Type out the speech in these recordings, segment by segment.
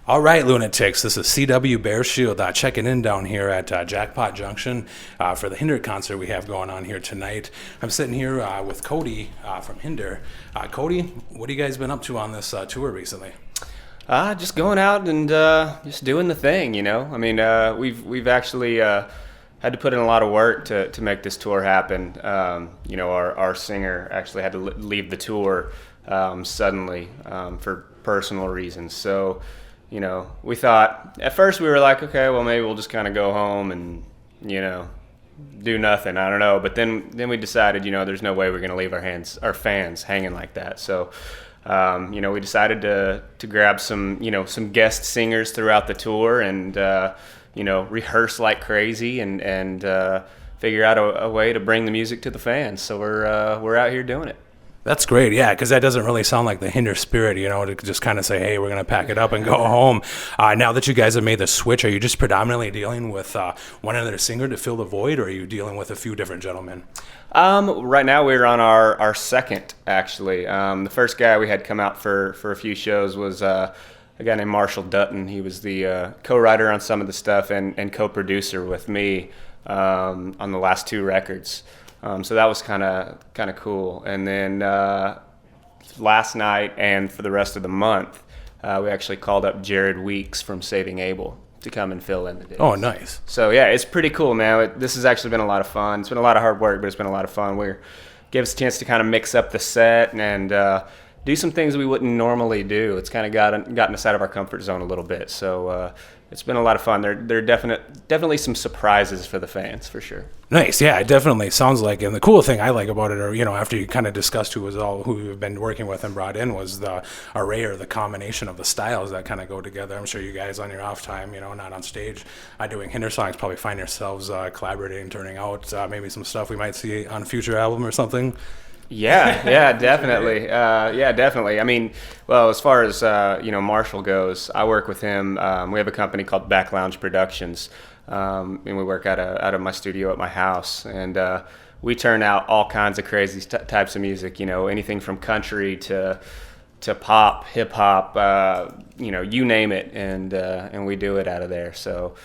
All right, lunatics, this is CW Bear Shield checking in down here at Jackpot Junction for the Hinder concert we have going on here tonight. I'm sitting here with Cody from Hinder. Cody, what have you guys been up to on this tour recently? Just going out and just doing the thing, you know. I mean, we've actually had to put in a lot of work to make this tour happen. You know, our singer actually had to leave the tour suddenly for personal reasons. So, you know, we thought, at first we were like, okay, well, maybe we'll just kind of go home and, you know, do nothing. I don't know. But then we decided, you know, there's no way we're going to leave our fans hanging like that. So, you know, we decided to grab some guest singers throughout the tour and, you know, rehearse like crazy and figure out a way to bring the music to the fans. So we're out here doing it. That's great, yeah, because that doesn't really sound like the Hinder spirit, you know, to just kind of say, hey, we're going to pack it up and go home. Now that you guys have made the switch, are you just predominantly dealing with one other singer to fill the void, or are you dealing with a few different gentlemen? Right now we're on our second, actually. The first guy we had come out for a few shows was a guy named Marshall Dutton. He was the co-writer on some of the stuff and co-producer with me on the last two records. So that was kind of cool. And then last night and for the rest of the month, we actually called up Jared Weeks from Saving Abel to come and fill in the days. Oh, nice. So yeah, it's pretty cool, man. This has actually been a lot of fun. It's been a lot of hard work, but it's been a lot of fun. Gives us a chance to kind of mix up the set and do some things we wouldn't normally do. It's kind of gotten us out of our comfort zone a little bit. So it's been a lot of fun. There are definitely some surprises for the fans, for sure. Nice, yeah, it definitely sounds like. And the cool thing I like about it, or you know, after you kind of discussed who you've been working with and brought in, was the array or the combination of the styles that kind of go together. I'm sure you guys on your off time, you know, not on stage, doing Hinder songs, probably find yourselves collaborating, turning out maybe some stuff we might see on a future album or something. Yeah, definitely. Yeah, definitely. I mean, well, as far as you know, Marshall goes, I work with him. We have a company called Back Lounge Productions, and we work out of my studio at my house, and we turn out all kinds of crazy types of music. You know, anything from country to pop, hip hop, you know, you name it, and we do it out of there. So.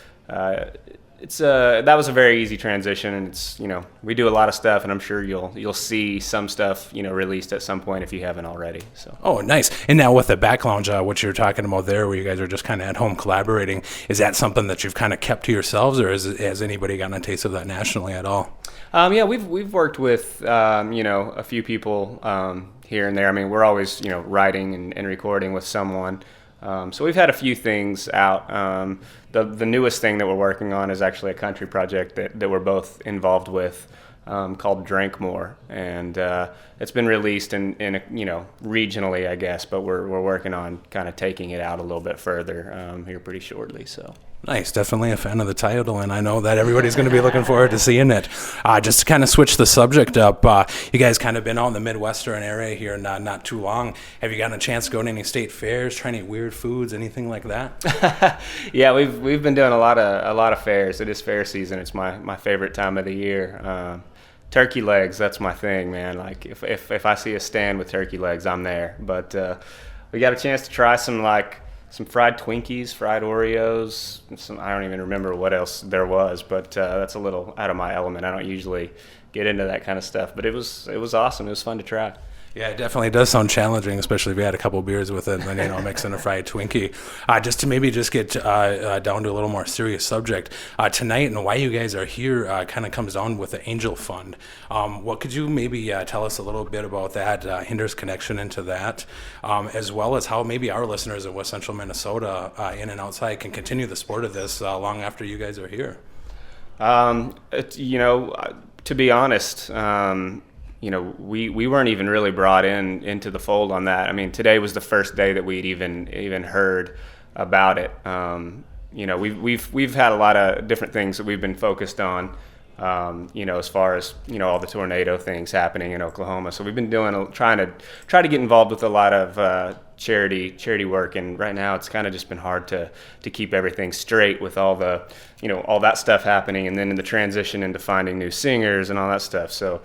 That was a very easy transition, and it's, you know, we do a lot of stuff, and I'm sure you'll see some stuff, you know, released at some point if you haven't already. So. Oh, nice. And now with the Back Lounge, what you're talking about there, where you guys are just kind of at home collaborating, is that something that you've kind of kept to yourselves, or has anybody gotten a taste of that nationally at all? Yeah, we've worked with you know, a few people here and there. I mean, we're always, you know, writing and recording with someone. So we've had a few things out. The newest thing that we're working on is actually a country project that we're both involved with, called Drink More, and it's been released in you know, regionally, I guess, but we're working on kind of taking it out a little bit further here pretty shortly. So. Nice, definitely a fan of the title, and I know that everybody's going to be looking forward to seeing it. Just to kind of switch the subject up, you guys kind of been out in the Midwestern area here not too long. Have you gotten a chance to go to any state fairs, try any weird foods, anything like that? Yeah, we've been doing a lot of fairs. It is fair season. It's my favorite time of the year. Turkey legs, that's my thing, man. Like if I see a stand with turkey legs, I'm there. But we got a chance to try some fried Twinkies, fried Oreos. I don't even remember what else there was, but that's a little out of my element. I don't usually get into that kind of stuff, but it was awesome. It was fun to try. Yeah, it definitely does sound challenging, especially if you had a couple beers with it and then, you know, mixing a fried Twinkie. Just to maybe just get down to a little more serious subject, tonight and why you guys are here kind of comes down with the Angel Fund. What could you maybe tell us a little bit about that, Hinder's connection into that, as well as how maybe our listeners in West Central Minnesota, in and outside, can continue the sport of this long after you guys are here? You know, to be honest, you know, we weren't even really brought into the fold on that. I mean, today was the first day that we'd even heard about it. You know, we've had a lot of different things that we've been focused on. You know, as far as, you know, all the tornado things happening in Oklahoma. So we've been trying to get involved with a lot of charity work, and right now it's kind of just been hard to keep everything straight with all the, you know, all that stuff happening, and then in the transition into finding new singers and all that stuff. So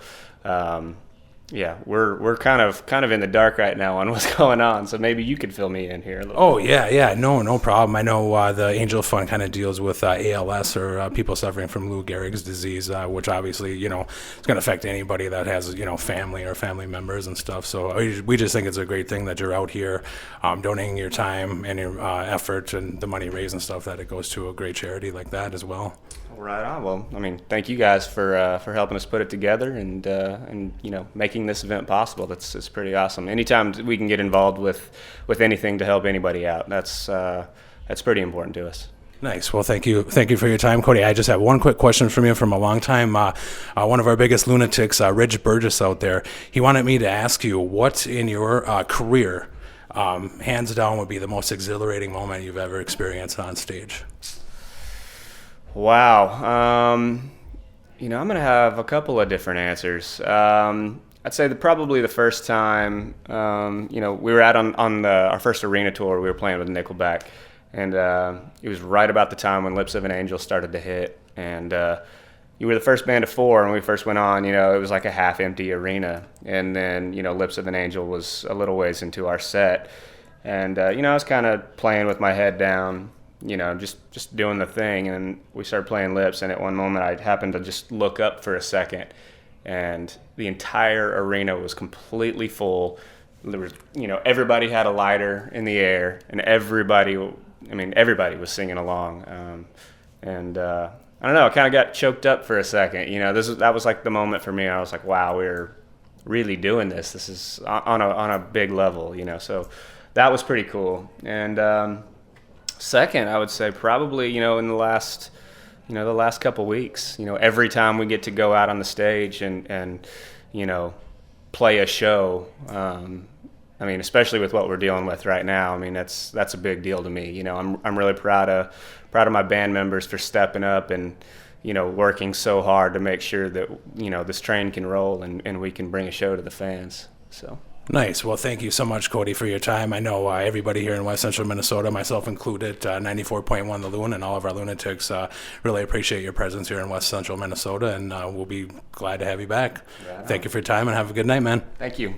Yeah, we're kind of in the dark right now on what's going on, so maybe you could fill me in here a little. Oh yeah, no problem. I know the Angel Fund kind of deals with ALS, or people suffering from Lou Gehrig's disease, which obviously is going to affect anybody that has family or family members and stuff. So we just think it's a great thing that you're out here donating your time and your effort and the money raised and stuff, that it goes to a great charity like that as well. Right on. Well, I mean, thank you guys for helping us put it together and making this event possible. It's pretty awesome. Anytime we can get involved with anything to help anybody out, that's pretty important to us. Nice. Well, thank you for your time, Cody. I just have one quick question from you from a long time. One of our biggest lunatics, Rich Burgess out there, he wanted me to ask you, what in your career, hands down, would be the most exhilarating moment you've ever experienced on stage? Wow. I'm going to have a couple of different answers. I'd say probably the first time, we were out on our first arena tour. We were playing with Nickelback, and it was right about the time when Lips of an Angel started to hit. And you were the first band of four, and when we first went on, it was like a half-empty arena. And then, Lips of an Angel was a little ways into our set. And, I was kind of playing with my head down, just doing the thing, and we started playing Lips, and at one moment I happened to just look up for a second, and the entire arena was completely full. There was, everybody had a lighter in the air, and everybody was singing along, and I don't know, I kind of got choked up for a second. That was like the moment for me. I was like, wow, we're really doing this. This is on a big level, so that was pretty cool. And second, I would say probably, in the last couple weeks, every time we get to go out on the stage and play a show, especially with what we're dealing with right now, that's a big deal to me. I'm really proud of my band members for stepping up and, working so hard to make sure that, this train can roll and we can bring a show to the fans. So. Nice. Well, thank you so much, Cody, for your time. I know everybody here in West Central Minnesota, myself included, 94.1 The Loon, and all of our lunatics really appreciate your presence here in West Central Minnesota, and we'll be glad to have you back. Right. Thank you for your time, and have a good night, man. Thank you.